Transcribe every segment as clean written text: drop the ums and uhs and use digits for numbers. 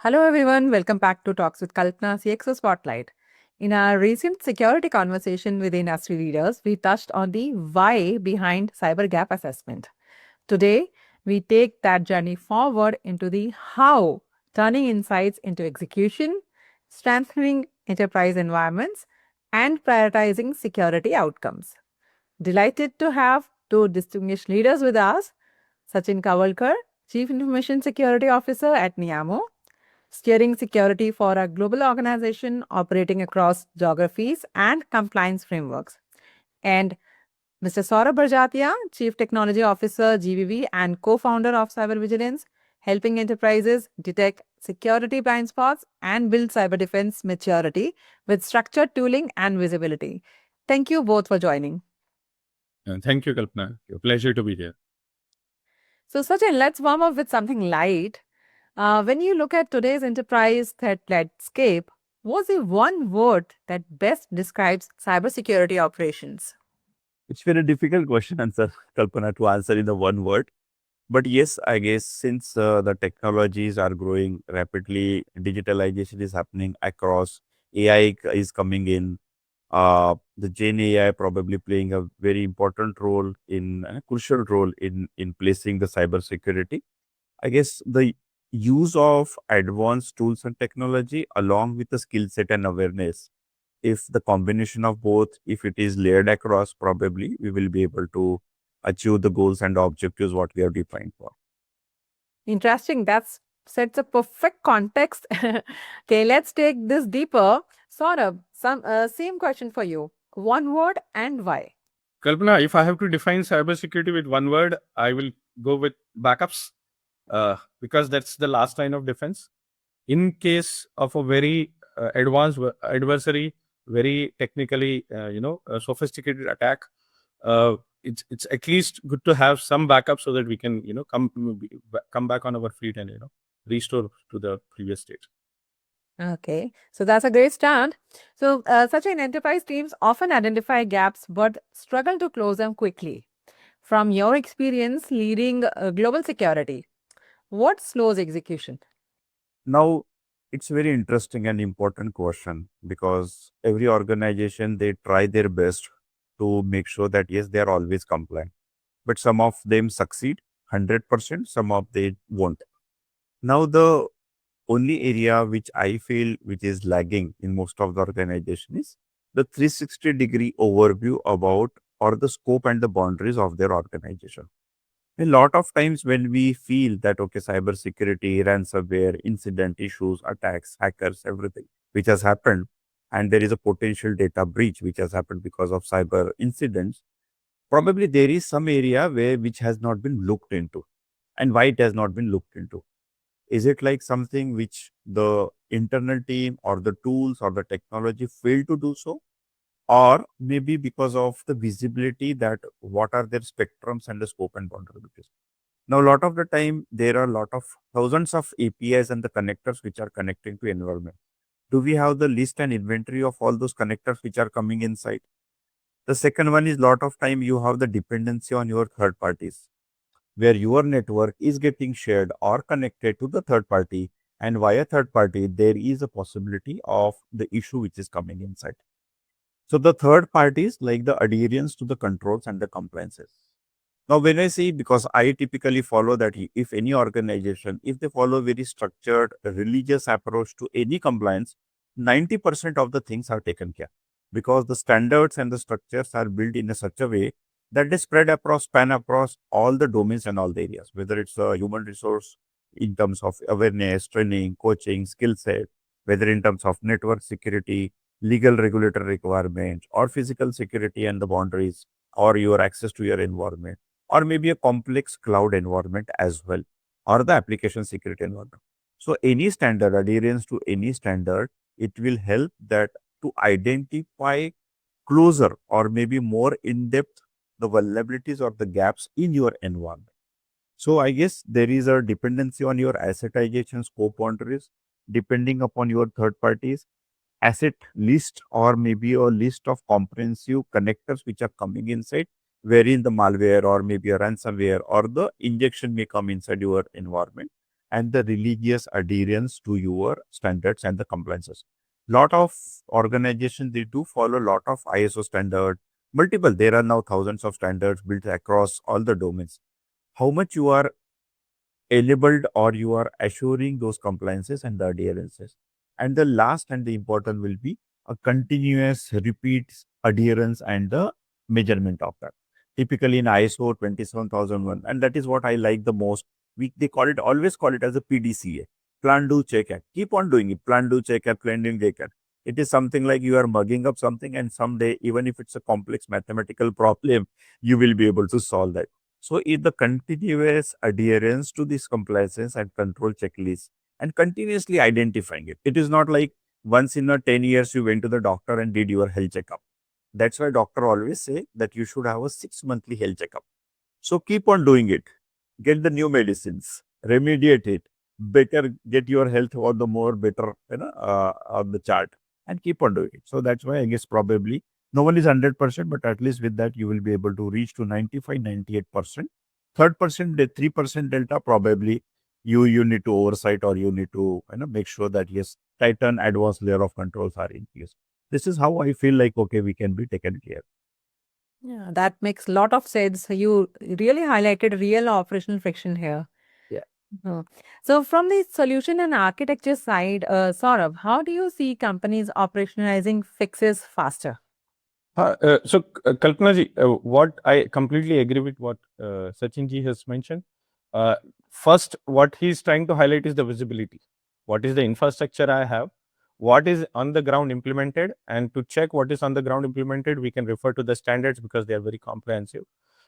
Hello everyone, welcome back to Talks with Kalpna CXO Spotlight. In our recent security conversation with industry leaders, we touched on the why behind cyber gap assessment. Today, we take that journey forward into the how, turning insights into execution, strengthening enterprise environments, and prioritizing security outcomes. Delighted to have two distinguished leaders with us, Sachin Kawalkar, Chief Information Security Officer at Neeyamo, steering security for a global organization operating across geographies and compliance frameworks. And Mr. Saurabh Barjathiya, Chief Technology Officer, GBB, and co-founder of Vigilens, helping enterprises detect security blind spots and build cyber defense maturity with structured tooling and visibility. Thank you both for joining. Thank you, Kalpna. A pleasure to be here. So, Sachin, let's warm up with something light. When you look at today's enterprise threat landscape, what's the one word that best describes cybersecurity operations? It's very difficult question, answer, Kalpana, to answer in the one word. But yes, I guess since the technologies are growing rapidly, digitalization is happening across, AI is coming in, the Gen AI probably playing a very important role in a crucial role in placing the cyber security. I guess the use of advanced tools and technology along with the skill set and awareness, if the combination of both, if it is layered across, probably we will be able to achieve the goals and objectives what we have defined for. Interesting. That sets a perfect context. Okay, let's take this deeper. Saurabh, same question for you. One word and why? Kalpana, if I have to define cybersecurity with one word, I will go with backups because that's the last line of defense. In case of a very advanced adversary, very technically, sophisticated attack, it's at least good to have some backup so that we can, come back on our feet and restore to the previous state. Okay, so that's a great start. So, such an enterprise teams often identify gaps but struggle to close them quickly. From your experience leading global security, what slows execution? Now, it's very interesting and important question because every organization they try their best to make sure that yes, they are always compliant, but some of them succeed 100%, some of they won't. Now, the only area which I feel which is lagging in most of the organization is the 360-degree overview about or the scope and the boundaries of their organization. A lot of times when we feel that okay, cybersecurity, ransomware, incident issues, attacks, hackers, everything which has happened, and there is a potential data breach which has happened because of cyber incidents, probably there is some area where which has not been looked into. And why it has not been looked into? Is it like something which the internal team or the tools or the technology failed to do so? Or maybe because of the visibility that what are their spectrums and the scope and vulnerabilities. Now, a lot of the time, there are a lot of thousands of APIs and the connectors which are connecting to environment. Do we have the list and inventory of all those connectors which are coming inside? The second one is lot of time you have the dependency on your third parties, where your network is getting shared or connected to the third party, and via third party, there is a possibility of the issue which is coming inside. So the third parties like the adherence to the controls and the compliances. Now, when I say, because I typically follow that if any organization, if they follow very structured religious approach to any compliance, 90% of the things are taken care because the standards and the structures are built in a such a way that they span across all the domains and all the areas, whether it's a human resource in terms of awareness, training, coaching, skill set, whether in terms of network security, legal regulatory requirements, or physical security and the boundaries, or your access to your environment, or maybe a complex cloud environment as well, or the application security environment. So any standard, adherence to any standard, it will help that to identify closer or maybe more in depth the vulnerabilities or the gaps in your environment. So I guess there is a dependency on your assetization scope boundaries, depending upon your third parties, asset list, or maybe a list of comprehensive connectors which are coming inside, wherein the malware or maybe a ransomware or the injection may come inside your environment. and the religious adherence to your standards and the compliances. Lot of organizations, they do follow a lot of ISO standard, multiple. There are now thousands of standards built across all the domains. How much you are enabled or you are assuring those compliances and the adherences. And the last and the important will be a continuous repeat adherence and the measurement of that. Typically in ISO 27001, and that is what I like the most. They call it, always call it as a PDCA, plan, do, check, act. Keep on doing it. Plan, do, check, act, plan, do, check, act. It is something like you are mugging up something, and someday, even if it's a complex mathematical problem, you will be able to solve that. So, in the continuous adherence to these compliances and control checklists and continuously identifying it. It is not like once in a 10 years you went to the doctor and did your health checkup. That's why doctor always say that you should have a 6 monthly health checkup. So keep on doing it. Get the new medicines, remediate it, better get your health or the more better, on the chart, and keep on doing it. So that's why I guess probably no one is 100%, but at least with that, you will be able to reach to 95, 98%. 3% delta, probably you need to oversight, or you need to make sure that yes, tighten advanced layer of controls are in place. This is how I feel like, okay, we can be taken care. Yeah, that makes a lot of sense. You really highlighted real operational friction here. Yeah. Oh. So, from the solution and architecture side, Saurabh, how do you see companies operationalizing fixes faster? Kalpana ji, what I completely agree with what Sachin ji has mentioned. First, what he's trying to highlight is the visibility. What is the infrastructure I have? What is on the ground implemented? And to check what is on the ground implemented, we can refer to the standards because they are very comprehensive.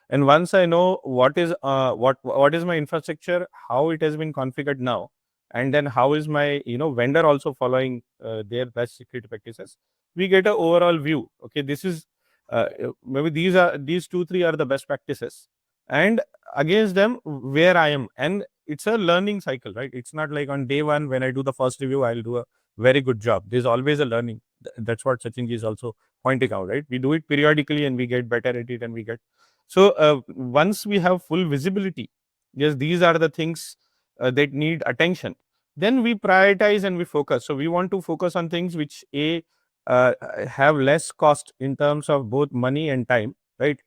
And once I know what is my infrastructure, how it has been configured now, and then how is my vendor also following their best security practices, we get an overall view. Okay, this is maybe these 2-3 are the best practices, and against them where I am. And it's a learning cycle, right? It's not like on day one when I do the first review I'll do a very good job. There's always a learning. That's what Sachin ji is also pointing out, right? We do it periodically and we get better at it, and we get so once we have full visibility, yes, these are the things that need attention, then we prioritize and we focus. So we want to focus on things which have less cost in terms of both money and time, right?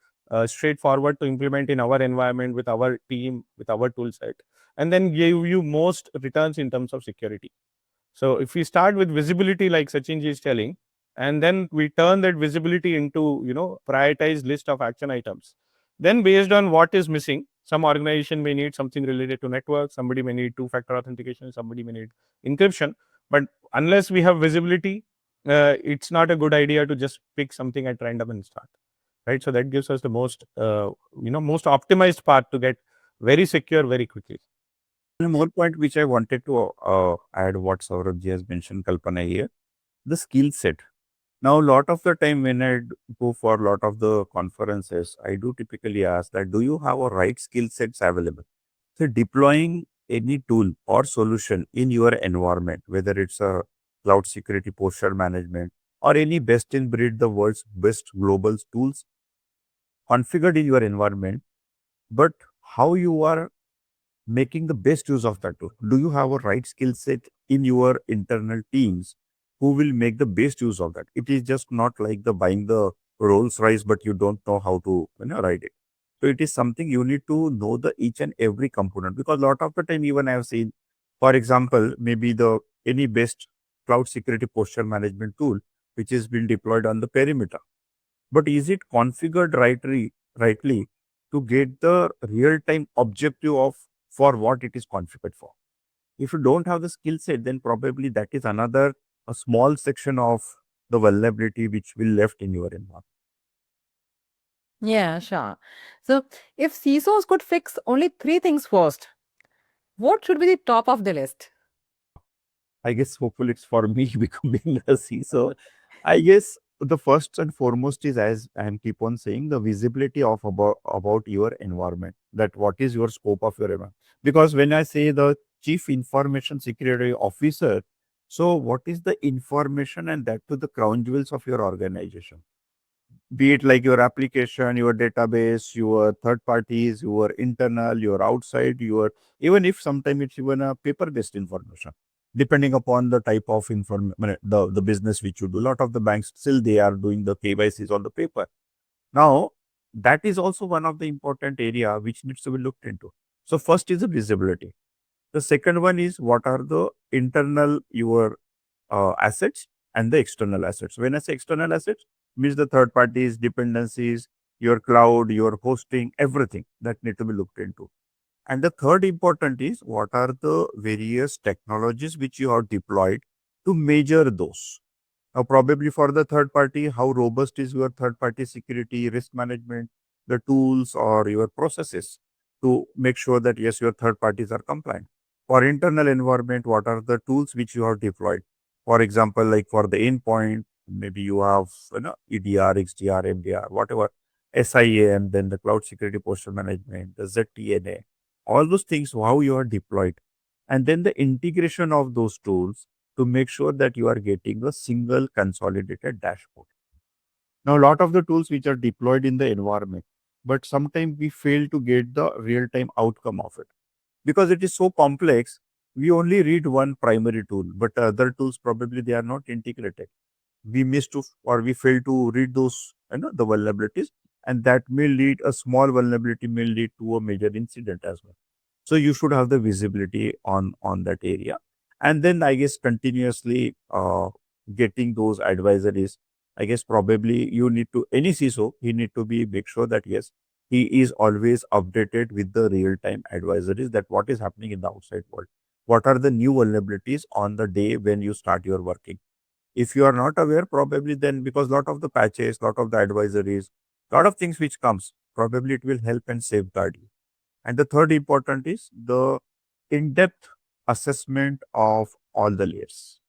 Straightforward to implement in our environment with our team, with our tool set, and then give you most returns in terms of security. So if we start with visibility, like Sachin ji is telling, and then we turn that visibility into prioritized list of action items, then based on what is missing, some organization may need something related to network, somebody may need two-factor authentication, somebody may need encryption. But unless we have visibility, it's not a good idea to just pick something at random and start, right? So that gives us the most most optimized path to get very secure very quickly. One more point which I wanted to add what Saurabh ji has mentioned, Kalpana, here, the skill set. Now, a lot of the time when I go for a lot of the conferences, I do typically ask that, do you have a right skill sets available? So deploying any tool or solution in your environment, whether it's a cloud security posture management or any best in breed, the world's best global tools configured in your environment, but how you are making the best use of that tool. Do you have a right skill set in your internal teams who will make the best use of that? It is just not like the buying the Rolls Royce, but you don't know how to ride it. So it is something you need to know the each and every component, because a lot of the time, even I have seen, for example, maybe the any best cloud security posture management tool which has been deployed on the perimeter, but is it configured rightly to get the real time objective of for what it is configured for? If you don't have the skill set, then probably that is another a small section of the vulnerability which will left in your environment. Yeah, sure. So, if CISOs could fix only three things first, what should be the top of the list? I guess hopefully it's for me becoming a CISO. I guess the first and foremost is, as I am keep on saying, the visibility of about your environment. That what is your scope of your environment? Because when I say the chief information security officer, so what is the information and that to the crown jewels of your organization? be it like your application, your database, your third parties, your internal, your outside, your even if sometimes it's even a paper-based information, depending upon the type of the business which you do. A lot of the banks still they are doing the KYCs on the paper. Now, that is also one of the important area which needs to be looked into. So first is the visibility. The second one is what are the internal your assets and the external assets. When I say external assets, means the third parties, dependencies, your cloud, your hosting, everything that need to be looked into. And the third important is what are the various technologies which you have deployed to measure those. Now, probably for the third party, how robust is your third party security, risk management, the tools or your processes to make sure that yes, your third parties are compliant. For internal environment, what are the tools which you have deployed? For example, like for the endpoint, maybe you have EDR, XDR, MDR, whatever, SIAM, then the cloud security posture management, the ZTNA, all those things, how you are deployed. And then the integration of those tools to make sure that you are getting a single consolidated dashboard. Now, a lot of the tools which are deployed in the environment, but sometimes we fail to get the real-time outcome of it because it is so complex. We only read one primary tool, but other tools probably they are not integrated. We miss to or we fail to read those the vulnerabilities, and that may lead a small vulnerability may lead to a major incident as well. So you should have the visibility on that area, and then I guess continuously getting those advisories. I guess probably you need to any CISO he need to be make sure that yes he is always updated with the real time advisories that what is happening in the outside world. What are the new vulnerabilities on the day when you start your working? If you are not aware, probably then because lot of the patches, lot of the advisories, lot of things which comes, probably it will help and safeguard you. And the third important is the in-depth assessment of all the layers.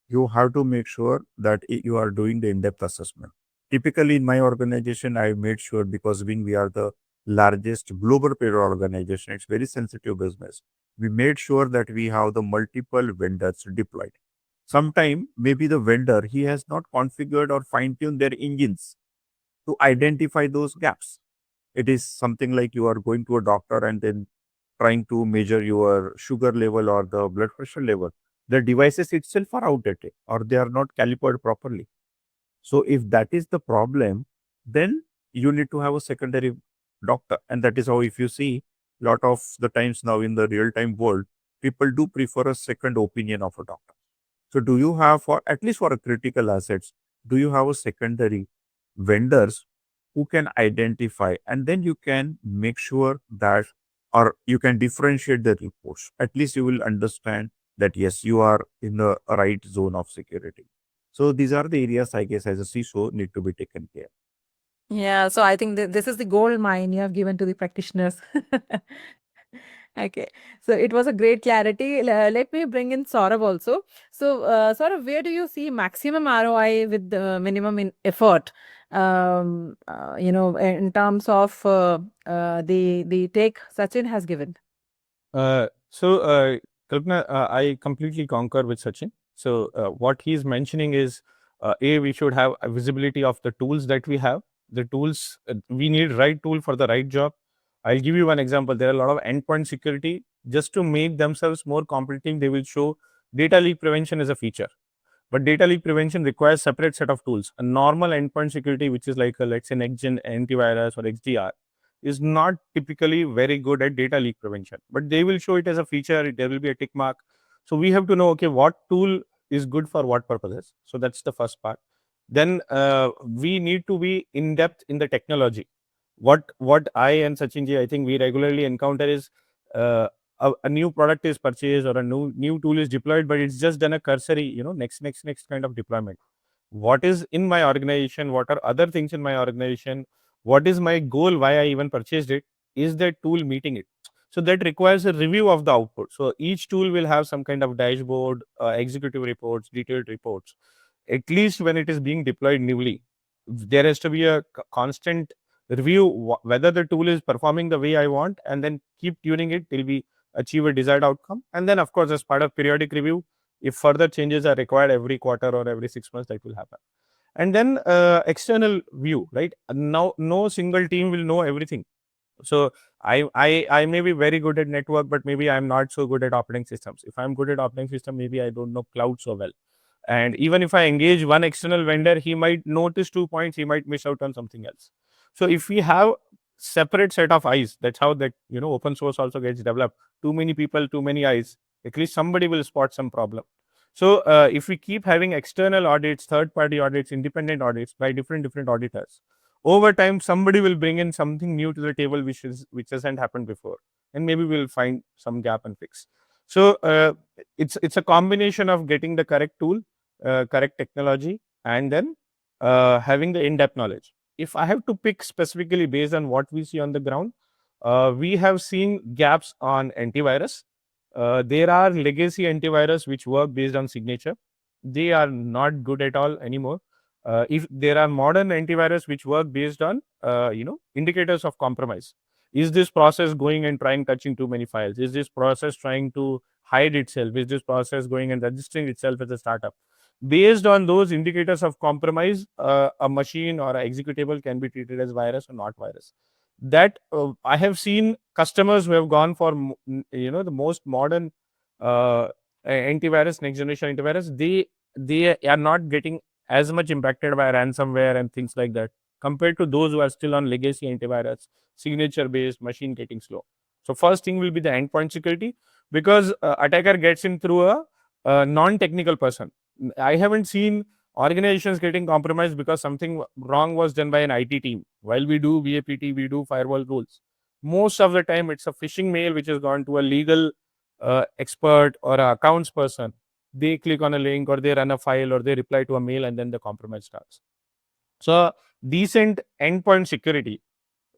You have to make sure that you are doing the in-depth assessment. Typically in my organization, I made sure because being we are the largest global payroll organization, it's very sensitive business. We made sure that we have the multiple vendors deployed. Sometime maybe the vendor, he has not configured or fine-tuned their engines to identify those gaps. It is something like you are going to a doctor and then trying to measure your sugar level or the blood pressure level. The devices itself are outdated or they are not calibrated properly. So if that is the problem, then you need to have a secondary doctor. And that is how if you see lot of the times now in the real-time world, people do prefer a second opinion of a doctor. So do you have for at least for a critical assets, do you have a secondary vendors who can identify and then you can make sure that or you can differentiate the reports. At least you will understand that yes, you are in the right zone of security. So these are the areas I guess as a CISO need to be taken care. Yeah, so I think this is the gold mine you have given to the practitioners. Okay, so it was a great clarity. Let me bring in Saurabh also. So, Saurabh, where do you see maximum ROI with the minimum in effort? In terms of the take Sachin has given. Kalpna, I completely concur with Sachin. So, what he's mentioning is, we should have a visibility of the tools that we have. The tools, we need right tool for the right job. I'll give you one example. There are a lot of endpoint security. Just to make themselves more competitive, they will show data leak prevention as a feature. But data leak prevention requires separate set of tools. A normal endpoint security, which is like let's say next-gen antivirus or XDR, is not typically very good at data leak prevention. But they will show it as a feature. There will be a tick mark. So we have to know, okay, what tool is good for what purposes. So that's the first part. Then we need to be in depth in the technology. What I and Sachinji, I think we regularly encounter is a new product is purchased or a new tool is deployed, but it's just done a cursory, next kind of deployment. What is in my organization? What are other things in my organization? What is my goal? Why I even purchased it? Is that tool meeting it? So that requires a review of the output. So each tool will have some kind of dashboard, executive reports, detailed reports. At least when it is being deployed newly, there has to be a constant review whether the tool is performing the way I want, and then keep tuning it till we achieve a desired outcome. And then, of course, as part of periodic review, if further changes are required every quarter or every 6 months, that will happen. And then external view, right? Now, no single team will know everything. So I may be very good at network, but maybe I'm not so good at operating systems. If I'm good at operating system, maybe I don't know cloud so well. And even if I engage one external vendor, he might notice 2 points, he might miss out on something else. So if we have separate set of eyes, that's how that open source also gets developed. Too many people, too many eyes, at least somebody will spot some problem. So if we keep having external audits, third party audits, independent audits by different auditors, over time somebody will bring in something new to the table which hasn't happened before, and maybe we'll find some gap and fix. So it's a combination of getting the correct tool, correct technology, and then having the in-depth knowledge. If I have to pick specifically based on what we see on the ground, we have seen gaps on antivirus. There are legacy antivirus which work based on signature. They are not good at all anymore. If there are modern antivirus which work based on indicators of compromise. Is this process going and trying touching too many files? Is this process trying to hide itself? Is this process going and registering itself as a startup? Based on those indicators of compromise, a machine or an executable can be treated as virus or not virus. That I have seen customers who have gone for the most modern antivirus, next generation antivirus. They are not getting as much impacted by ransomware and things like that compared to those who are still on legacy antivirus, signature based, machine getting slow. So first thing will be the endpoint security, because attacker gets in through a non-technical person. I haven't seen organizations getting compromised because something wrong was done by an IT team. While we do VAPT, we do firewall rules. Most of the time, it's a phishing mail which has gone to a legal expert or an accounts person. They click on a link or they run a file or they reply to a mail, and then the compromise starts. So decent endpoint security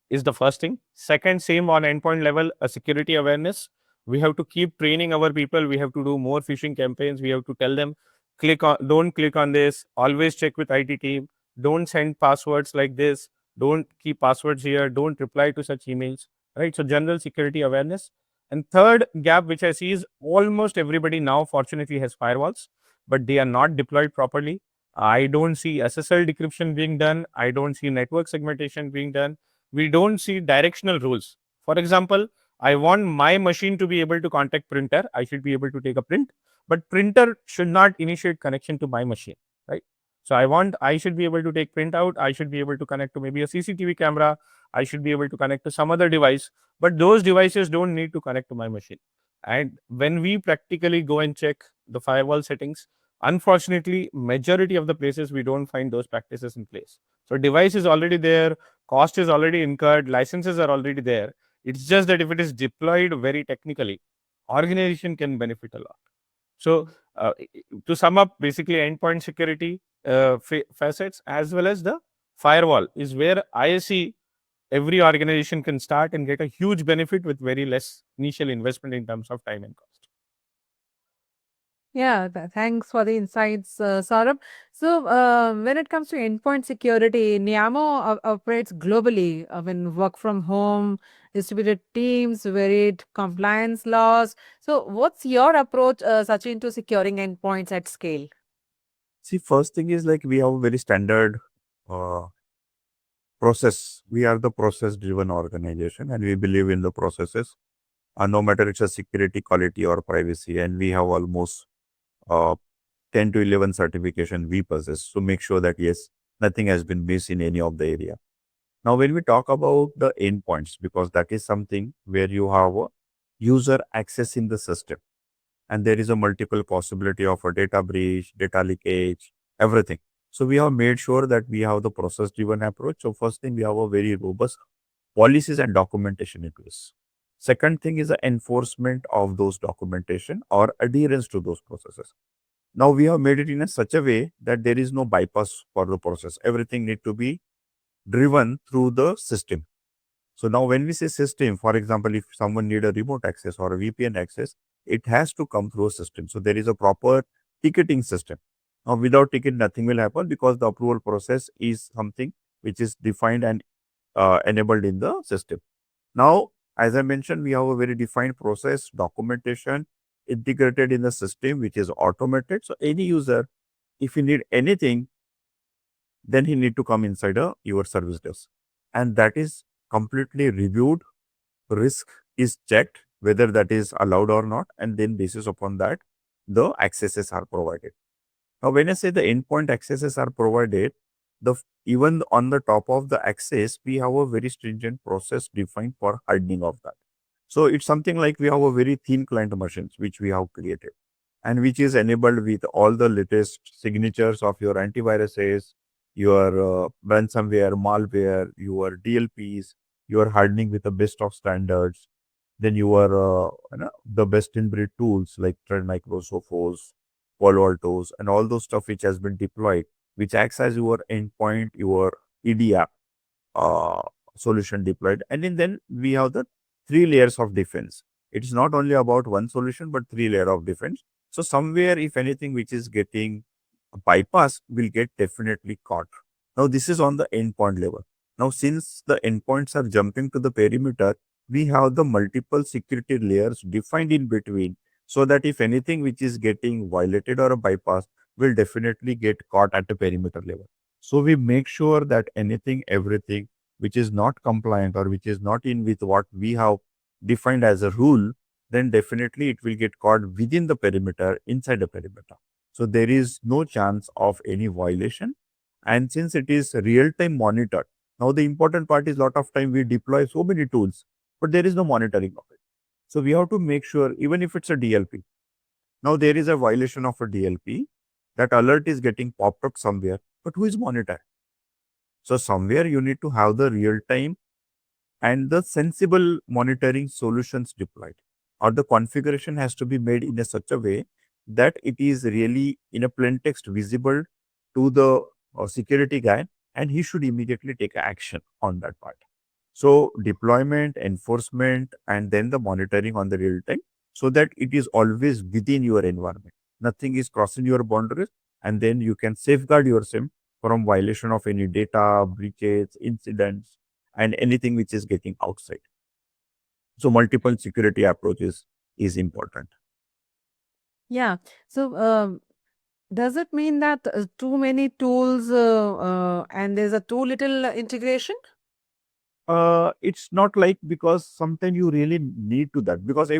is the first thing. Second, same on endpoint level, a security awareness. We have to keep training our people. We have to do more phishing campaigns. We have to tell them, don't click on this. Always check with IT team. Don't send passwords like this. Don't keep passwords here. Don't reply to such emails. Right. So general security awareness. And third gap, which I see, is almost everybody now fortunately has firewalls, but they are not deployed properly. I don't see SSL decryption being done. I don't see network segmentation being done. We don't see directional rules. For example, I want my machine to be able to contact printer. I should be able to take a print, but printer should not initiate connection to my machine, right? So I should be able to take print out. I should be able to connect to maybe a CCTV camera. I should be able to connect to some other device, but those devices don't need to connect to my machine. And when we practically go and check the firewall settings, unfortunately, majority of the places we don't find those practices in place. So device is already there, cost is already incurred, licenses are already there. It's just that if it is deployed very technically, organization can benefit a lot. So to sum up, basically endpoint security facets as well as the firewall is where I see every organization can start and get a huge benefit with very less initial investment in terms of time and cost. Yeah, thanks for the insights, Saurabh. So, when it comes to endpoint security, Neeyamo operates globally. When work from home, distributed teams, varied compliance laws. So, what's your approach, Sachin, to securing endpoints at scale? See, first thing is like we have a very standard uh, process. We are the process driven organization and we believe in the processes. No matter it's a security, quality, or privacy, and we have almost uh, 10 to 11 certification we possess to make sure that yes, nothing has been missed in any of the area. Now, when we talk about the endpoints, because that is something where you have a user access in the system, and there is a multiple possibility of a data breach, data leakage, everything. So we have made sure that we have the process driven approach. So first thing, we have a very robust policies and documentation in place. Second thing is the enforcement of those documentation or adherence to those processes. Now we have made it in such a way that there is no bypass for the process. Everything need to be driven through the system. So now when we say system, for example, if someone need a remote access or a VPN access, it has to come through a system. So there is a proper ticketing system. Now without ticket, nothing will happen because the approval process is something which is defined and enabled in the system. Now, as I mentioned, we have a very defined process, documentation integrated in the system, which is automated. So any user, if you need anything, then he need to come inside your service desk. And that is completely reviewed, risk is checked, whether that is allowed or not, and then basis upon that, the accesses are provided. Now, when I say the endpoint accesses are provided, even on the top of the access, we have a very stringent process defined for hardening of that. So it's something like we have a very thin client machines which we have created and which is enabled with all the latest signatures of your antiviruses, your ransomware, malware, your DLPs, your hardening with the best of standards, then your the best in breed tools like Trend Micro, Sophos, Palo Altos, and all those stuff which has been deployed, which acts as your endpoint, your EDR uh, solution deployed. And then we have the three layers of defense. It's not only about one solution, but three layer of defense. So somewhere, if anything which is getting bypass will get definitely caught. Now, this is on the endpoint level. Now, since the endpoints are jumping to the perimeter, we have the multiple security layers defined in between so that if anything which is getting violated or a bypass will definitely get caught at the perimeter level. So we make sure that anything, everything which is not compliant or which is not in with what we have defined as a rule, then definitely it will get caught within the perimeter, inside the perimeter. So there is no chance of any violation. And since it is real-time monitored, now the important part is lot of time we deploy so many tools, but there is no monitoring of it. So we have to make sure, even if it's a DLP, now there is a violation of a DLP, that alert is getting popped up somewhere, but who is monitoring? So somewhere you need to have the real-time and the sensible monitoring solutions deployed, or the configuration has to be made in a such a way that it is really in a plain text visible to the security guy, and he should immediately take action on that part. So deployment, enforcement, and then the monitoring on the real time, so that it is always within your environment. Nothing is crossing your boundaries, and then you can safeguard yourself from violation of any data, breaches, incidents, and anything which is getting outside. So multiple security approaches is important. Yeah. So, does it mean that too many tools and there's a too little integration? It's not like, because sometimes you really need to that, because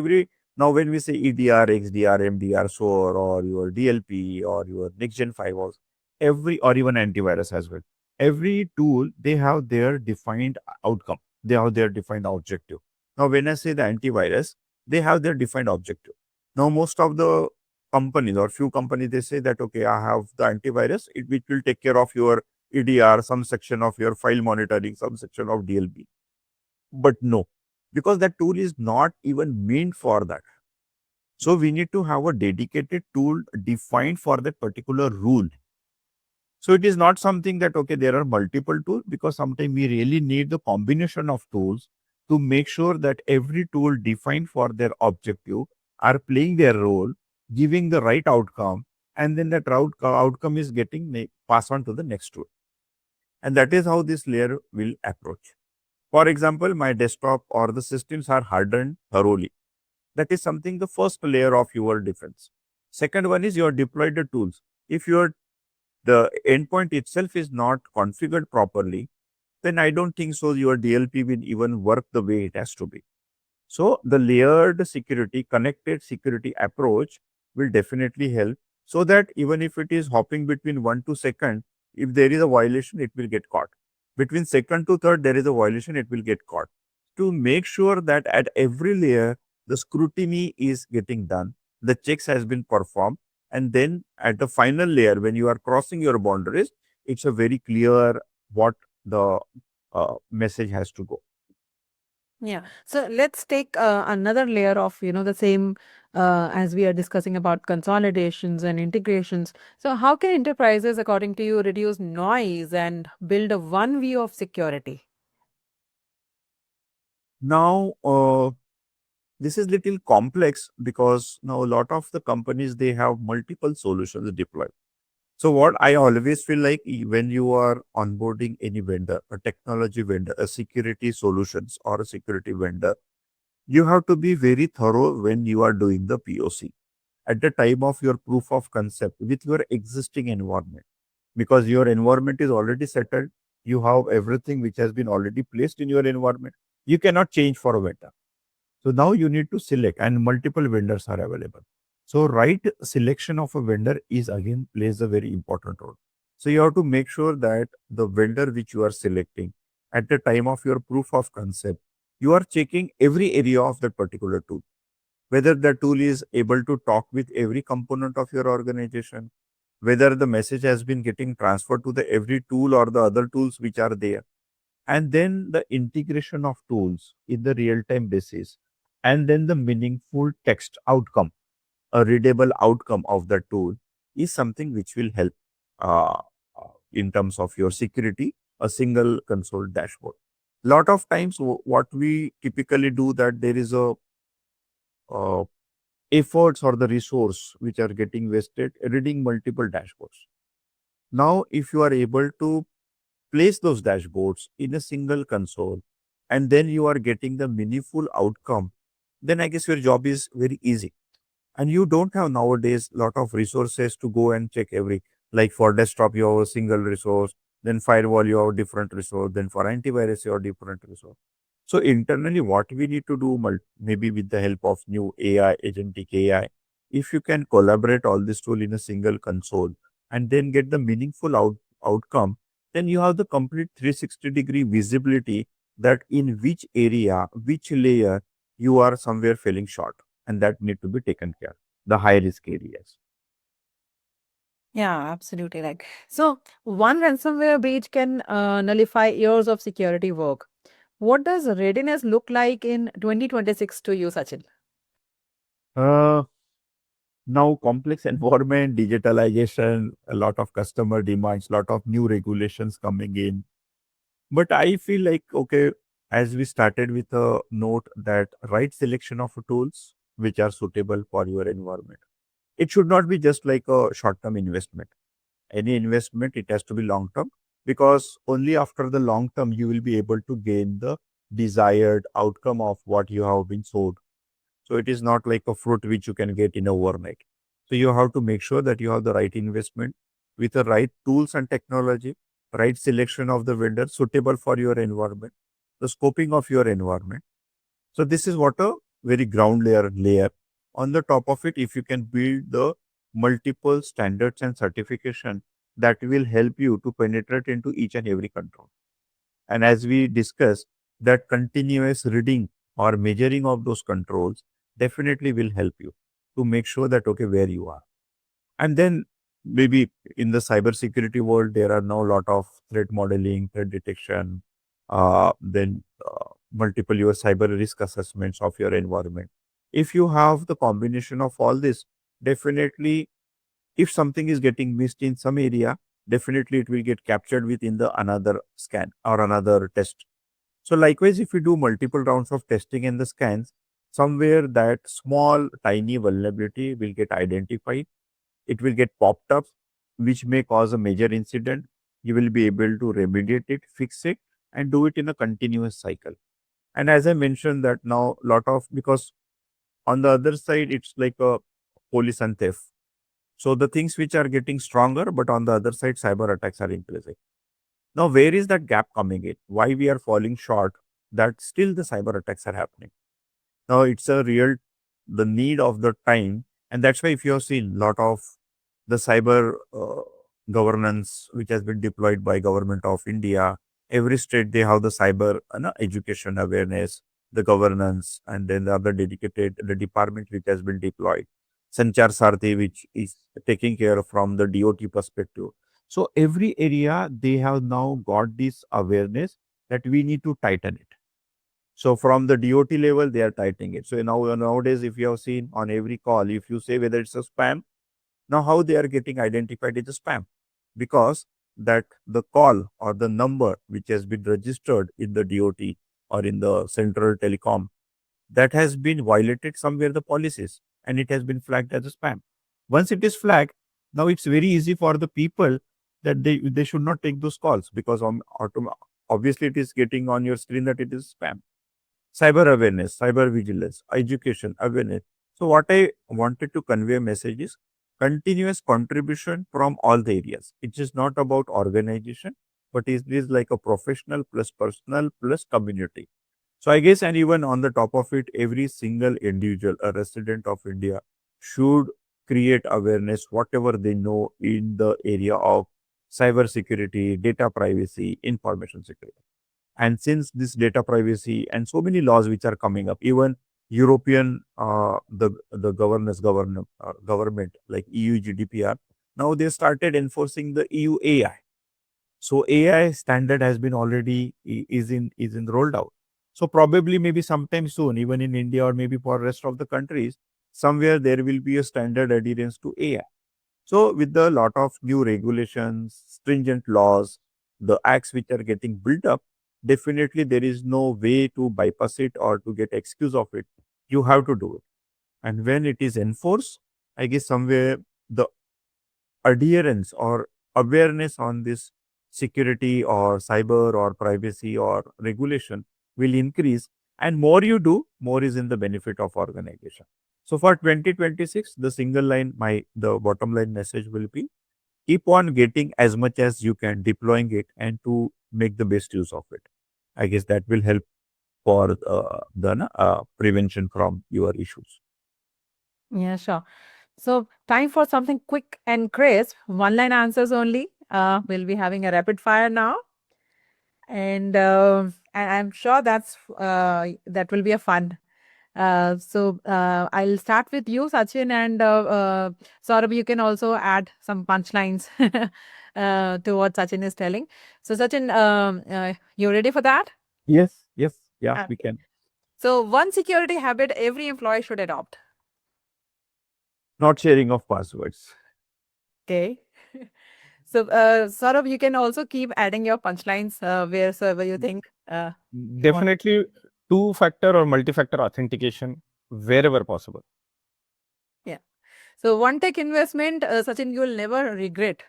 now when we say EDR, XDR, MDR, SOAR, or your DLP, or your next gen firewalls, or even antivirus as well, every tool, they have their defined outcome. They have their defined objective. Now, when I say the antivirus, they have their defined objective. Now, most of the companies or few companies, they say that, okay, I have the antivirus, which will take care of your EDR, some section of your file monitoring, some section of DLP. But no, because that tool is not even meant for that. So we need to have a dedicated tool defined for that particular rule. So it is not something that, okay, there are multiple tools, because sometimes we really need the combination of tools to make sure that every tool defined for their objective are playing their role, giving the right outcome, and then that outcome is getting passed on to the next tool. And that is how this layer will approach. For example, my desktop or the systems are hardened thoroughly. That is something, the first layer of your defense. Second one is your deployed tools. If the endpoint itself is not configured properly, then I don't think so your DLP will even work the way it has to be. So the layered security, connected security approach will definitely help, so that even if it is hopping between 1 to 2 seconds, if there is a violation, it will get caught. Between second to third, there is a violation, it will get caught. To make sure that at every layer, the scrutiny is getting done, the checks has been performed, and then at the final layer, when you are crossing your boundaries, it's a very clear what the message has to go. Yeah. So let's take another layer of, the same as we are discussing about consolidations and integrations. So how can enterprises, according to you, reduce noise and build a one view of security? Now, this is little complex, because now a lot of the companies, they have multiple solutions deployed. So what I always feel like, when you are onboarding any vendor, a technology vendor, a security solutions or a security vendor, you have to be very thorough when you are doing the POC at the time of your proof of concept with your existing environment. because your environment is already settled. You have everything which has been already placed in your environment. You cannot change for a vendor. So now you need to select, and multiple vendors are available. So right selection of a vendor is again plays a very important role. So you have to make sure that the vendor which you are selecting at the time of your proof of concept, you are checking every area of that particular tool, whether the tool is able to talk with every component of your organization, whether the message has been getting transferred to the every tool or the other tools which are there, and then the integration of tools in the real time basis, and then the meaningful text outcome, a readable outcome of the tool is something which will help uh, in terms of your security, a single console dashboard. Lot of times what we typically do, that there is a uh, efforts or the resource which are getting wasted reading multiple dashboards. Now, if you are able to place those dashboards in a single console, and then you are getting the meaningful outcome, then I guess your job is very easy. And you don't have nowadays lot of resources to go and check every, like for desktop, you have a single resource, then firewall, you have a different resource, then for antivirus, you have different resource. So internally, what we need to do, maybe with the help of new AI, agentic AI, if you can collaborate all this tool in a single console and then get the meaningful outcome, then you have the complete 360-degree visibility that in which area, which layer you are somewhere falling short, and that need to be taken care, the high risk areas. Yeah, absolutely. So, one ransomware breach can nullify years of security work. What does readiness look like in 2026 to you, Sachin? Uh, Now, complex environment, digitalization, a lot of customer demands, lot of new regulations coming in. But I feel like, okay, as we started with a note that right selection of tools which are suitable for your environment. It should not be just like a short-term investment. Any investment, it has to be long-term, because only after the long term you will be able to gain the desired outcome of what you have been sold. So it is not like a fruit which you can get in a overnight. So you have to make sure that you have the right investment with the right tools and technology, right selection of the vendor suitable for your environment, the scoping of your environment. So this is what a very ground layer. On the top of it, if you can build the multiple standards and certification, that will help you to penetrate into each and every control. And as we discussed, that continuous reading or measuring of those controls definitely will help you to make sure that, okay, where you are. And then maybe in the cybersecurity world, there are now a lot of threat modeling, threat detection, then multiple your cyber risk assessments of your environment. If you have the combination of all this, definitely if something is getting missed in some area, definitely it will get captured within the another scan or another test. So likewise, if you do multiple rounds of testing and the scans, somewhere that small tiny vulnerability will get identified, it will get popped up, which may cause a major incident. You will be able to remediate it, fix it, and do it in a continuous cycle. And as I mentioned that now lot of, because on the other side, it's like a police and theft. So the things which are getting stronger, but on the other side, cyber attacks are increasing. Now, where is that gap coming in? Why we are falling short that still the cyber attacks are happening? Now, it's a real, the need of the time. And that's why if you have seen lot of the cyber governance, which has been deployed by government of India, every state, they have the cyber education awareness, the governance, and then the other dedicated, the department which has been deployed. Sanchar Sarthi, which is taking care from the DOT perspective. So every area, they have now got this awareness that we need to tighten it. So from the DOT level, they are tightening it. So nowadays, if you have seen on every call, if you say whether it's a spam, now how they are getting identified as a spam, because that the call or the number which has been registered in the DOT or in the central telecom, that has been violated somewhere the policies, and it has been flagged as a spam. Once it is flagged, now it's very easy for the people that they should not take those calls, because obviously it is getting on your screen that it is spam. Cyber awareness, cyber vigilance, education, awareness. So what I wanted to convey message is continuous contribution from all the areas. It is not about organization, but it is like a professional plus personal plus community. So I guess, and even on the top of it, every single individual, a resident of India, should create awareness, whatever they know in the area of cybersecurity, data privacy, information security. And since this data privacy and so many laws which are coming up, even European the government like EU GDPR, now they started enforcing the EU AI. So AI standard has been already is in rolled out. So probably maybe sometime soon, even in India or maybe for rest of the countries, somewhere there will be a standard adherence to AI. So with the lot of new regulations, stringent laws, the acts which are getting built up, definitely there is no way to bypass it or to get excuse of it. You have to do it. And when it is enforced, I guess somewhere the adherence or awareness on this security or cyber or privacy or regulation will increase. And more you do, more is in the benefit of organization. So for 2026, the single line, the bottom line message will be keep on getting as much as you can, deploying it and to make the best use of it. I guess that will help for the prevention from your issues. Yeah, sure. So, time for something quick and crisp. One line answers only. We'll be having a rapid fire now. And I'm sure that will be a fun. I'll start with you, Sachin, and Saurabh, you can also add some punchlines to what Sachin is telling. So, Sachin, you ready for that? Yes, yes, yeah, we Okay. can. So, one security habit every employee should adopt. Not sharing of passwords. Okay. So, Saurabh, you can also keep adding your punchlines wherever you think. You want. Definitely two-factor or multi-factor authentication wherever possible. Yeah. So, one tech investment, Sachin, you will never regret.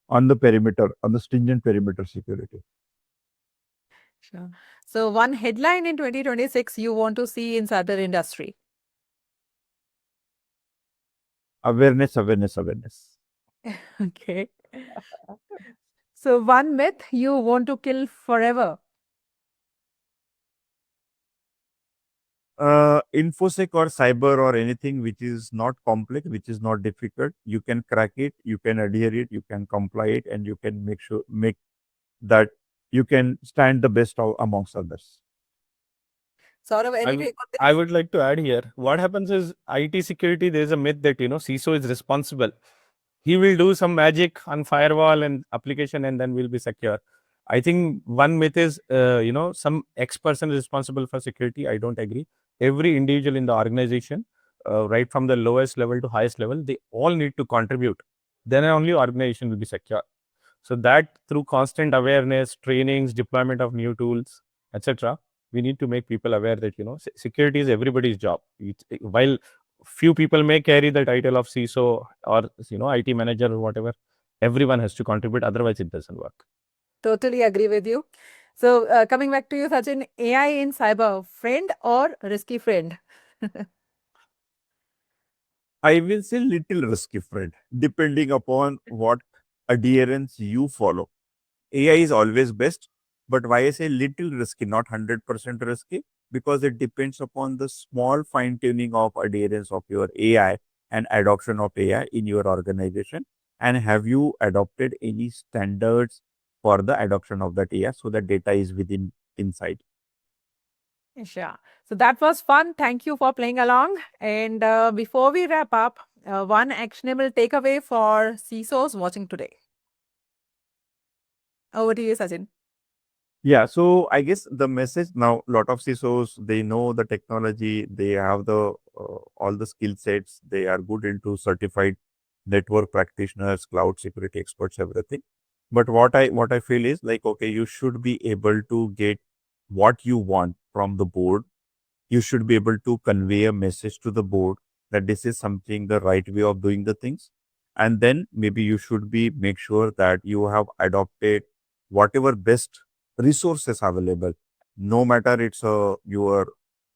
On the perimeter, on the stringent perimeter security. Sure. So, one headline in 2026 you want to see in cyber industry. Awareness, awareness, awareness. Okay. So, one myth you want to kill forever. Infosec or cyber or anything which is not complex, which is not difficult, you can crack it, you can adhere it, you can comply it, and you can make that you can stand the best amongst others. Saurabh, I, any w- take on I this? would like to add here. What happens is IT security, there's a myth that, CISO is responsible. He will do some magic on firewall and application and then we'll be secure. I think one myth is, some X person is responsible for security. I don't agree. Every individual in the organization, right from the lowest level to highest level, they all need to contribute. Then only organization will be secure. So that through constant awareness, trainings, deployment of new tools, etc., we need to make people aware that security is everybody's job. While few people may carry the title of CISO or IT manager or whatever, everyone has to contribute. Otherwise, it doesn't work. Totally agree with you. So, coming back to you, Sachin, AI in cyber, friend or risky friend? I will say little risky, friend, depending upon what adherence you follow. AI is always best, but why I say little risky, not 100% risky, because it depends upon the small fine tuning of adherence of your AI and adoption of AI in your organization. And have you adopted any standards for the adoption of that AI so that data is within inside? Sure. So that was fun. Thank you for playing along. And before we wrap up, one actionable takeaway for CISOs watching today. Over to you, Sachin. Yeah, so I guess the message now, lot of CISOs, they know the technology, they have the all the skill sets, they are good into certified network practitioners, cloud security experts, everything. But what I feel is like, okay, you should be able to get what you want from the board. You should be able to convey a message to the board that this is something the right way of doing the things. And then maybe you should be make sure that you have adopted whatever best resources available, no matter it's your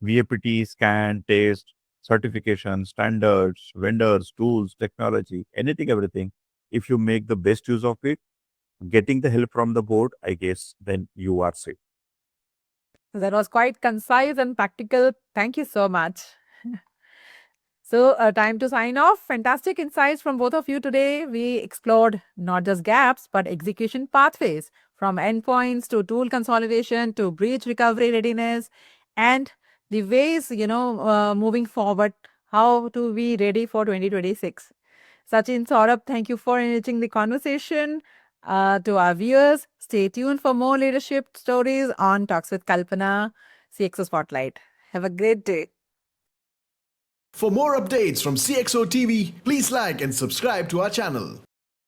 VAPT, scan, test, certification, standards, vendors, tools, technology, anything, everything. If you make the best use of it, getting the help from the board, I guess, then you are safe. That was quite concise and practical. Thank you so much. So, time to sign off. Fantastic insights from both of you today. We explored not just gaps, but execution pathways from endpoints to tool consolidation to breach recovery readiness and the ways, moving forward, how to be ready for 2026. Sachin, Saurabh, thank you for enriching the conversation. To our viewers, stay tuned for more leadership stories on Talks with Kalpna, CXO Spotlight. Have a great day. For more updates from CXO TV, please like and subscribe to our channel.